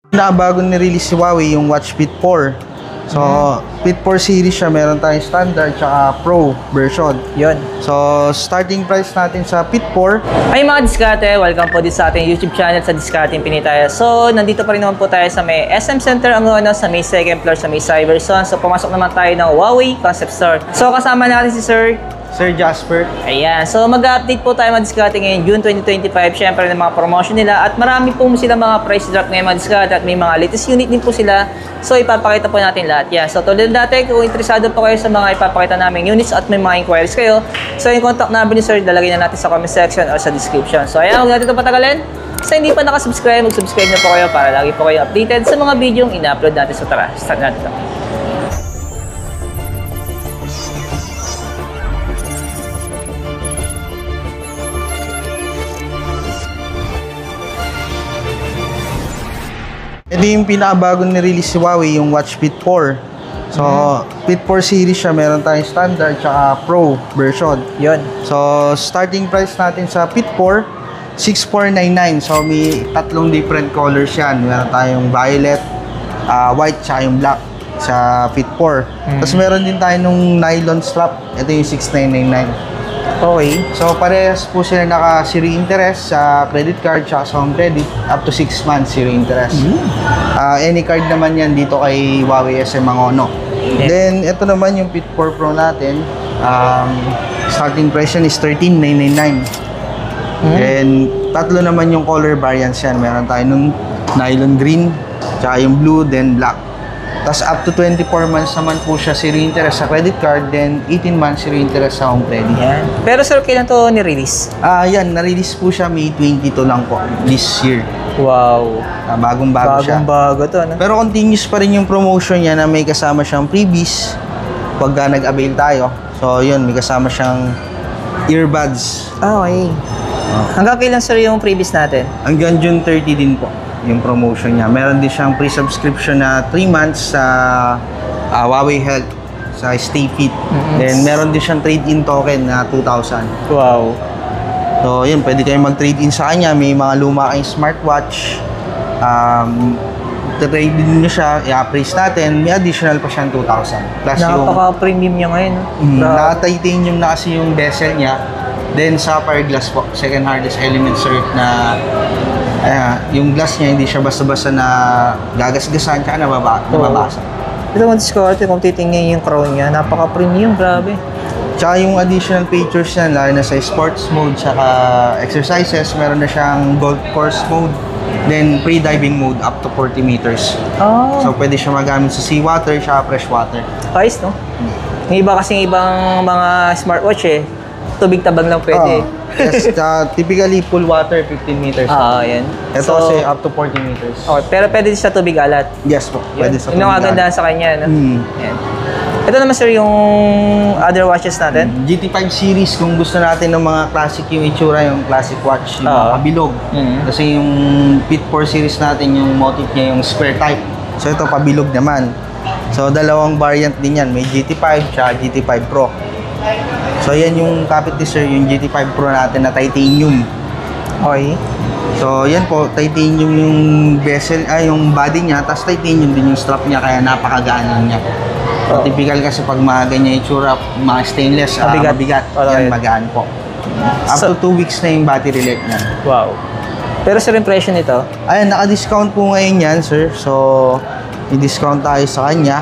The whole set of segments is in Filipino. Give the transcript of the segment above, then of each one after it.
Na bago ni-release si Huawei yung Watch Fit 4. So, Fit 4 series siya, meron tayong standard tsaka Pro version. Yun. So, starting price natin sa Fit 4. Ay mga diskarte, welcome po din sa ating YouTube channel sa Discarding Pinitaya. So, nandito pa rin naman po tayo sa may SM Center Angono, sa may second floor, sa may Cyberzone. So, pumasok naman tayo ng Huawei Concept Store. So, kasama natin si Sir Jasper. Ayan. So, mag-update po tayo mga diskarte ngayon, June 2025. Siyempre, ng mga promotion nila. At marami po sila mga price drop ngayon mga diskarte. At may mga latest unit din po sila. So, ipapakita po natin lahat. Yan. So, tulad dati, kung interesado po kayo sa mga ipapakita namin units at may mga inquiries kayo, so, yung contact number ni Sir, lalagay na natin sa comment section or sa description. So, ayan. Huwag natin ito patagalin. Sa hindi pa nakasubscribe, mag-subscribe na po kayo para lagi po kayo updated sa mga video yung ina-upload natin. So, tara. Start natin ito. Ito yung pinakabagong ni-release si Huawei, yung Watch Fit 4. So, Fit 4 series siya, meron tayong standard tsaka Pro version. Yun. So, starting price natin sa Fit 4, 6,499. So, may tatlong different colors yan. Meron tayong violet, white, tsaka yung black sa Fit 4. Tapos meron din tayo nung nylon strap. Ito yung 6,999. Okay. So, parehas po sila naka-zero interest sa credit card tsaka sa home credit. Up to 6 months zero interest. Any card naman yan dito kay Huawei SM Angono. Yeah. Then, ito naman yung Fit 4 Pro natin. Starting price yan is 13,999. Then, tatlo naman yung color variants yan. Meron tayo nung nylon green, tsaka yung blue, then black. Tapos up to 24 months naman po siya zero interest sa credit card, then 18 months zero interest sa home credit. Yan. Pero sir, kailan to ni-release? Yan, na-release po siya May 22 lang po this year. Wow. Bagong-bago siya. Bagong-bago to, no? Pero continuous pa rin yung promotion niya na may kasama siyang freebies pagka nag-avail tayo. So, yun, may kasama siyang earbuds. Okay. Hanggang kailan sir yung previous natin? Hanggang June 30 din po yung promotion niya. Meron din siyang pre-subscription na 3 months sa Huawei Health sa Stay Fit. Then meron din siyang trade-in token na 2,000. Wow. So yun, pwede kayong mag-trade-in sa kanya. May mga luma kayong smartwatch. Trade-in nyo siya, i-appraise natin. May additional pa siyang 2,000. Plus Napaka-premium niya ngayon. naka-titanium na kasi yung bezel niya. Then sapphire glass po, second hardest element sir na yung glass niya hindi siya basta-basta na gagasgasan tsaka nababasa. Ito mga diskarte, kung titingnan yung crown niya, napaka-premium, grabe. Tsaka yung additional features niya, lalo na sa sports mode tsaka exercises, meron na siyang golf course mode, then pre-diving mode up to 40 meters. Oh. So pwede siya magamit sa seawater tsaka freshwater. Ayos, no? Yung iba kasing ibang mga smartwatch tubig tabang lang pwede. Yes, typically pool water 15 meters. Yan. Ito kasi up to 40 meters. Okay, pero pwede din sa tubig alat. Yes po, pwede sa Yung maganda sa kanya, no? Yan. Ito naman sir yung other watches natin. GT5 series, kung gusto natin ng mga classic yung itsura, yung classic watch, yung mga kabilog. Kasi yung Fit 4 series natin, yung motif niya yung square type. So ito pabilog naman. So dalawang variant din yan, may GT5 at GT5 Pro. So yan yung kapit ni sir, yung GT5 Pro natin na titanium. Okay. So yan po, titanium yung bezel, yung body niya, tapos titanium din yung strap niya, kaya napakagaan niya. So typical kasi pag mga ganyan itsura, mga stainless, mabigat, yan magaan po. Up to 2 weeks na yung battery life niya. Wow. Pero sir, impression nito? Ayan, naka-discount po ngayon yan sir. So, i-discount tayo sa kanya.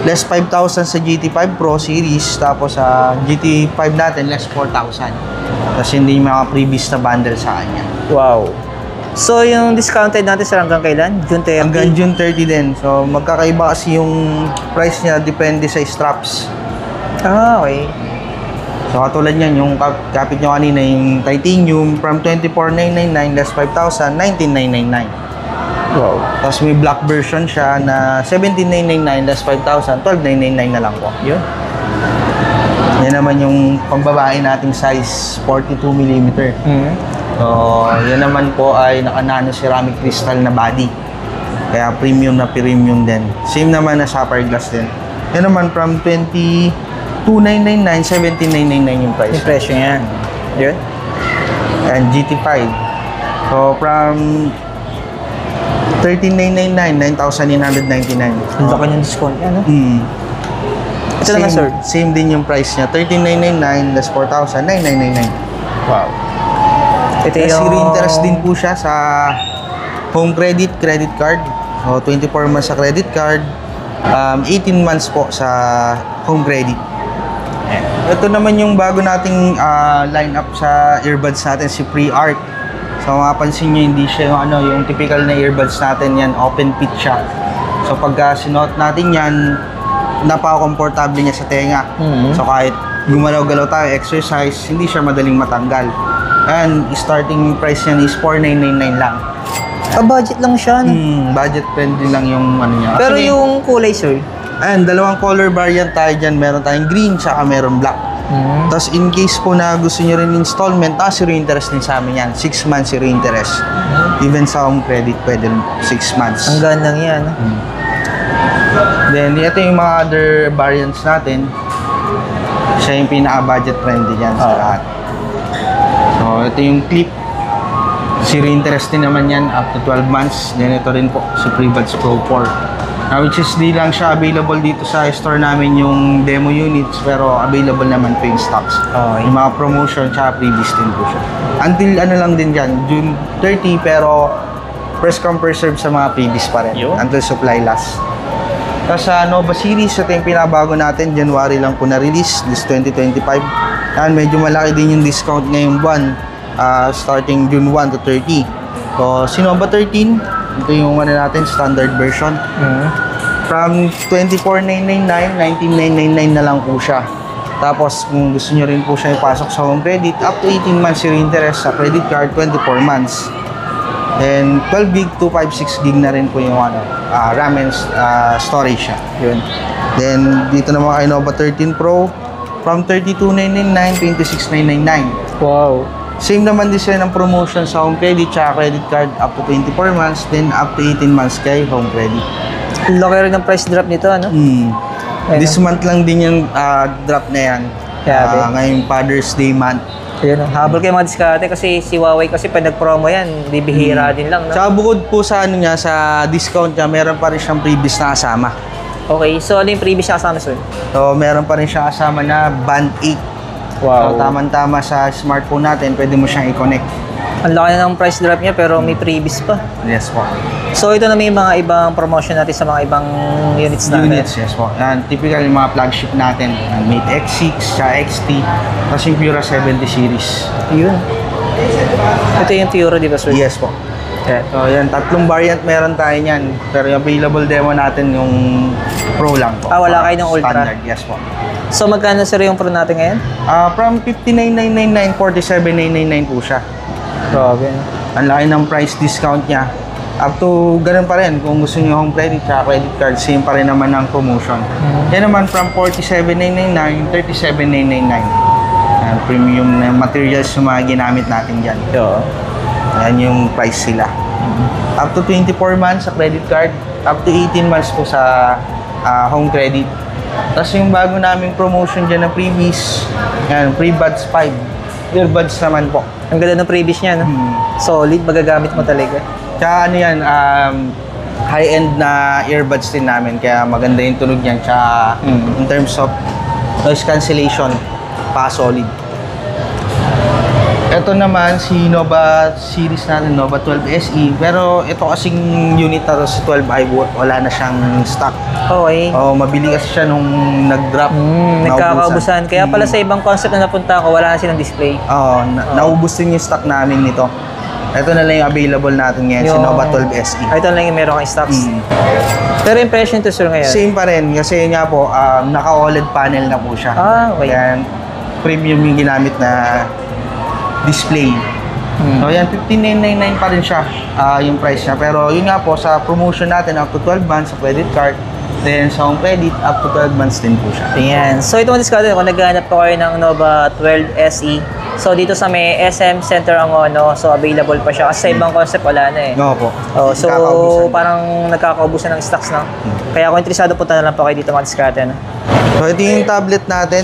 Less 5,000 sa GT5 Pro series, tapos sa GT5 natin, less 4,000. Tapos hindi yung mga previous na bundle sa kanya. Wow. So, yung discounted natin sir hanggang kailan? June 30? Hanggang June 30 din. So, magkakaiba kasi yung price niya, depende sa straps. Okay. So, katulad yan, yung kapit nyo kanina, yung titanium, from 24,999 less 5,000, 19,999. Wow. Tapos may black version siya na 17,999 less 5,000, 12,999 na lang po. Yun. Yan naman yung pambabae nating size 42mm. So, yan naman po ay naka-nano ceramic crystal na body. Kaya premium na premium din. Same naman na sapphire glass din. Yan naman from 22,999, 17,999 yung price. Yung presyo niya. Yun. And GT5. So, from 13,999, 9,999. Ang laki ng discount yan, no? Ito naman, Same, sir. same din yung price niya. 13,999 less 4,999. Wow. Ito Kasi yung... interest din po siya sa home credit, credit card. So, 24 months sa credit card. 18 months po sa home credit. Ito naman yung bago nating lineup sa earbuds natin, si Pre-Art. So, mapapansin nyo, hindi siya yung, yung typical na earbuds natin yan, open pit siya. So, pagka sinuot natin yan, napaka-komportable niya sa tenga. So, kahit gumalaw-galaw tayo, exercise, hindi siya madaling matanggal. And, starting price niyan is 4,999 lang. budget lang siya, no? Budget friendly lang yung ano niya. Pero yung kulay, sir? Ayan, dalawang color variant tayo dyan. Meron tayong green, tsaka meron black. Tapos in case po na gusto nyo rin installment, zero interest din sa amin yan. 6 months zero interest. Even sa home credit, pwede rin 6 months. Ang gandang yan, no? Then, ito yung mga other variants natin. Siya yung pinaka-budget friendly dyan sa lahat. So, ito yung clip. Zero interest din naman yan up to 12 months. Then, ito rin po, si FreeBuds Pro 4. Which is di lang siya available dito sa store namin yung demo units, pero available naman po yung stocks. Yung mga promotion tsaka previous din po siya. Until ano lang din dyan, June 30, pero first come first serve sa mga previous pa rin. Until supply last. Tapos sa Nova series, ito yung pinabago natin, January lang po na-release, this 2025. Yan, medyo malaki din yung discount ngayong buwan, starting June 1 to 30. So, si Nova 13, ito yung ano natin, standard version. From 24,999, 19,999 na lang po siya. Tapos, kung gusto nyo rin po siya ipasok sa home credit, up to 18 months zero interest sa credit card, 24 months. Then, 12 gig, 256 gig na rin po yung ano, RAM and storage siya. Yun. Then, dito naman kay Nova 13 Pro, from 32,999, 26,999. Wow. Same naman din sila ng promotion sa home credit tsaka credit card up to 24 months, then up to 18 months kay home credit. Laki rin ng price drop nito, ano? This month lang din yung drop na yan. Ngayong Father's Day month. Ayan, habol kayo mga diskarte kasi si Huawei kasi pag nag-promo yan, bibihira din lang, no? Tsaka bukod po sa ano niya, sa discount niya, meron pa rin siyang previous na kasama. Okay, so ano yung previous na kasama, sir? So, meron pa rin siyang kasama na Band 8. Wow. So, tama-tama sa smartphone natin, pwede mo siyang i-connect. Ang laki na ng price drop niya pero may previous pa. Yes po. So ito na may mga ibang promotion natin sa mga ibang units natin. Units, yes po. Yan, typical yung mga flagship natin. Mate X6, XT, tapos yung Pura 70 series. Yun. Ito yung Pura, di ba, sir? Yes po. Okay. So yan, tatlong variant meron tayo niyan. Pero yung available demo natin yung Pro lang po. Wala kayo ng Ultra? Standard, yes po. So magkano, sir, yung Pro natin ngayon? From 59,999, 47,999 po siya. Grabe, no? Ang laki ng price discount niya. Up to ganun pa rin. Kung gusto niyo home credit at credit card, same pa rin naman ang promotion. Yan naman from 47,999, 37,999. Premium na materials yung mga ginamit natin dyan. Yan yung price sila. Up to 24 months sa credit card, up to 18 months po sa home credit. Tapos yung bago naming promotion dyan na previous, yan, FreeBuds 5. Earbuds naman po. Ang ganda ng previous niya, no? Solid, magagamit mo talaga. Tsaka ano yan, high-end na earbuds din namin, kaya maganda yung tunog niyan. Tsaka in terms of noise cancellation, pa-solid. Ito naman si Nova series natin, Nova 12 SE. Pero ito kasing unit na to, si 12i, wala na siyang stock. Okay. Mabili kasi siya nung nag-drop. Nagkakaubusan. Kaya pala sa ibang concept na napunta ko, wala na silang display. Naubos din yung stock namin nito. Ito na lang yung available natin ngayon, si Nova 12 SE. Ito na lang yung meron kang stocks. Pero impression to, sir, ngayon? Same pa rin, kasi nga po, naka-OLED panel na po siya. Okay. Kaya premium yung ginamit na display. So yan, 15,999 pa rin siya yung price niya. Pero yun nga po, sa promotion natin, up to 12 months sa credit card. Then sa home credit, up to 12 months din po siya. Ayan. So ito mga discount, kung naghahanap po kayo ng Nova 12 SE, so dito sa may SM Center Angono, so available pa siya. Kasi sa ibang concept, wala na eh. Oo po. So parang nagkakaubusan ng stocks na. Kaya kung interesado, punta na lang po kayo dito mga discount. So ito yung tablet natin,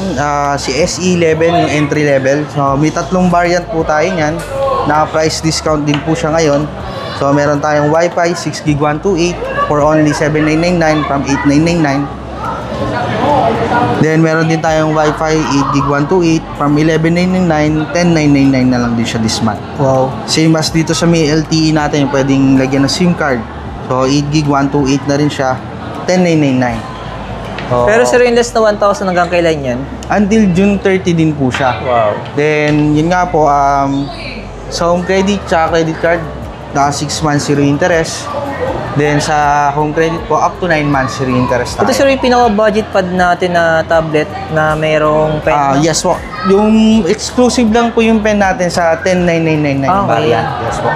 si SE11, yung entry level. So may tatlong variant po tayo niyan. Naka-price discount din po siya ngayon. So, meron tayong Wi-Fi 6GB 128 for only 7,999 from 8,999. Then, meron din tayong Wi-Fi 8GB 128 from 11,999, 10,999 na lang din siya this month. Wow. Same as dito sa may LTE natin, yung pwedeng lagyan ng SIM card. So, 8GB 128 na rin siya, 10,999. So, Pero sir, yung less na 1,000 hanggang kailan yan? until June 30 din po siya. Wow. Then, yun nga po, sa home credit tsaka credit card, naka 6 months zero interest. Then, sa home credit po, up to 9 months zero interest tayo. Ito sir, yung pinaka-budget pad natin na tablet na mayroong pen. Yes po. Yung exclusive lang po yung pen natin sa 10,999 Okay. variant. Yes po.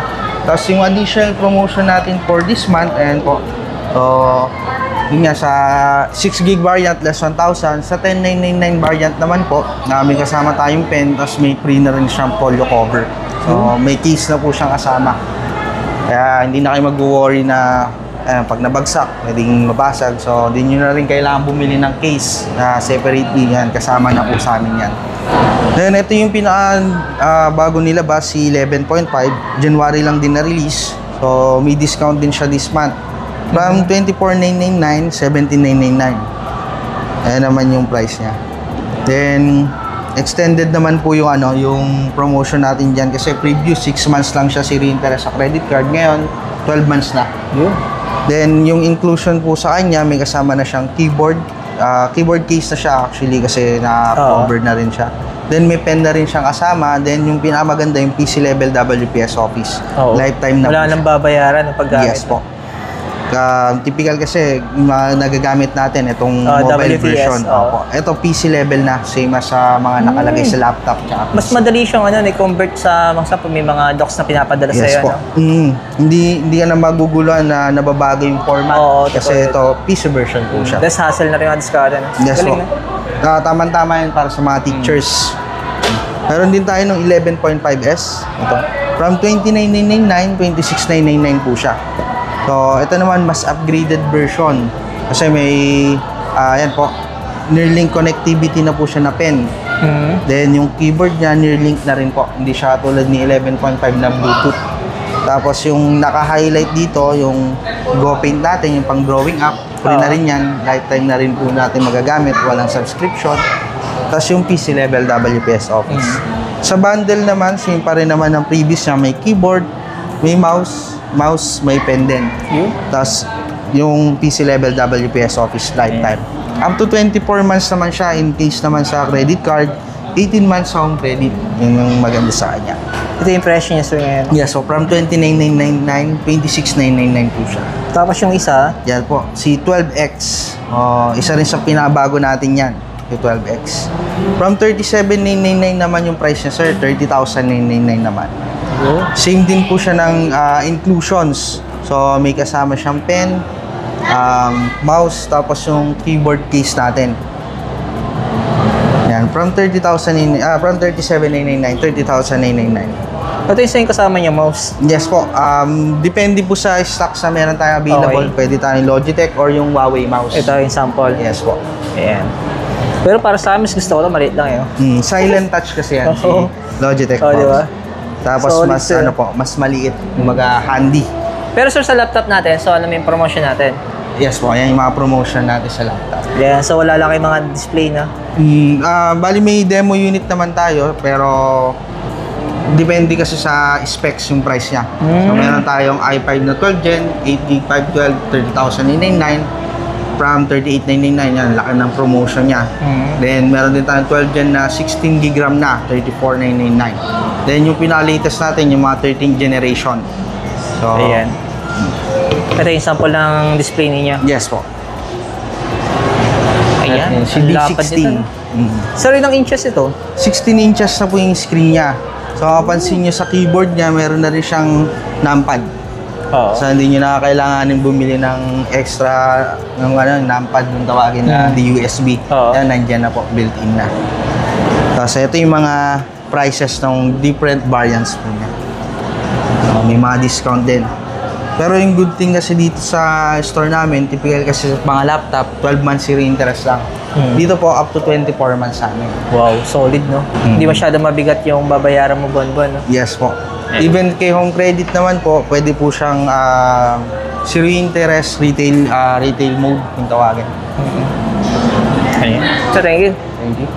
Tapos yung additional promotion natin for this month, ayan po. Yun nga, sa 6GB variant, less 1,000. Sa 10,999 variant naman po, may kasama tayong pen, tapos may free na rin siyang folio cover. So, may case na po siyang kasama. Kaya hindi na kayo mag-worry na pag nabagsak, pwedeng mabasag. So, hindi nyo na rin kailangan bumili ng case na separately. Yan, kasama na po sa amin yan. Then, ito yung bago nilabas, si 11.5. January lang din na-release. So, may discount din siya this month. From 24,999, 17,999. Ayan naman yung price niya. Then, extended naman po yung yung promotion natin diyan kasi previous 6 months lang siya zero interest sa credit card. Ngayon, 12 months na. Yun. Then, yung inclusion po sa kanya, may kasama na siyang keyboard. Keyboard case na siya actually kasi na-cover na rin siya. Then, may pen na rin siyang kasama. Then, yung pinakamaganda, yung PC level WPS Office. Oo. Lifetime na Wala nang babayaran ng paggamit. Yes po. Typical kasi nagagamit natin itong mobile WPS, version. Opo. Ito PC level na, same as sa mga nakalagay sa laptop. Mas madali siyang i-convert sa may mga docs na pinapadala Yes sa'yo. po. Hindi ka na maguguluhan na nababago yung format. Oo, kasi totoo. ito PC version po siya. Less hassle na rin ang discard. Yes po. Galing na. Tama-tama yan para sa mga teachers. Meron din tayo ng 11.5S. Ito. From 29,999, 26,999 po siya. So, ito naman mas upgraded version. Kasi may, yan po, Neuralink connectivity na po siya na pen. Then, yung keyboard niya, Neuralink na rin po. Hindi siya tulad ni 11.5 na Bluetooth. Tapos, yung naka-highlight dito, yung Go Paint natin, yung pang-drawing app. Free na rin yan. Lifetime na rin po natin magagamit. Walang subscription. Tapos, yung PC level WPS Office. Sa bundle naman, same pa rin naman ng previous niya. May keyboard, may mouse, may pen din. Tapos, yung PC level WPS Office lifetime. Up to 24 months naman siya in case naman sa credit card, 18 months sa home credit. Yun yung maganda sa kanya. Ito yung presyo niya sir ngayon. Yeah, so from 29,999, 26,999 po siya. Tapos yung isa, Yan po, si 12X. Isa rin sa pinabago natin yan, yung 12X. From 37,999 naman yung price niya, sir. 30,999 naman. Same din po siya ng inclusions. So, may kasama siyang pen, mouse, tapos yung keyboard case natin. Yan, from 37,999, 30,999. ito yung sa'yo kasama niya mouse. Yes po. Depende po sa stocks na meron tayo available. Okay. Pwede tayong Logitech or yung Huawei mouse. Ito yung sample. Yes po. Ayan. Pero para sa amin, gusto ko ito, maliit lang yun. Silent touch kasi yan. Si Oo. Logitech Oh, mouse. diba? Tapos Solid, mas sir. mas maliit, kumbaga handy. Pero sir, sa laptop natin, so ano yung promotion natin? Yes po, yan yung mga promotion natin sa laptop. Yeah, so wala lang kayong mga display na. Bali may demo unit naman tayo, pero depende kasi sa specs yung price niya. So meron tayong i5 na 12 Gen, 8GB 512, 30,999 from 38,999, yan, laki ng promotion niya. Then meron din tayong 12 Gen na 16GB RAM na, 34,999. Then yung pinaka-latest natin, yung mga 13th generation. So, Ayan. Ito yung sample ng display ninyo. yes po. Ayan. Si Ang lapad D16. nito, no? Sir, ilang inches ito? 16 inches na po yung screen niya. So, mapapansin nyo sa keyboard niya, meron na rin siyang numpad. Oo. So, hindi nyo na kailanganin bumili ng extra ng numpad yung tawagin na the USB. Oo. Yan, nandyan na po, built-in na. Tapos, ito yung mga prices ng different variants po niya. May mga discount din. Pero yung good thing kasi dito sa store namin, typical kasi sa mga laptop, 12 months zero interest lang. Dito po, up to 24 months sa amin. Wow, solid, no? Hindi masyado mabigat yung babayaran mo buwan-buwan, no? Yes po. Even kay home credit naman po, pwede po siyang zero interest retail mode kung tawagin. Ayan. So, thank you. Thank you.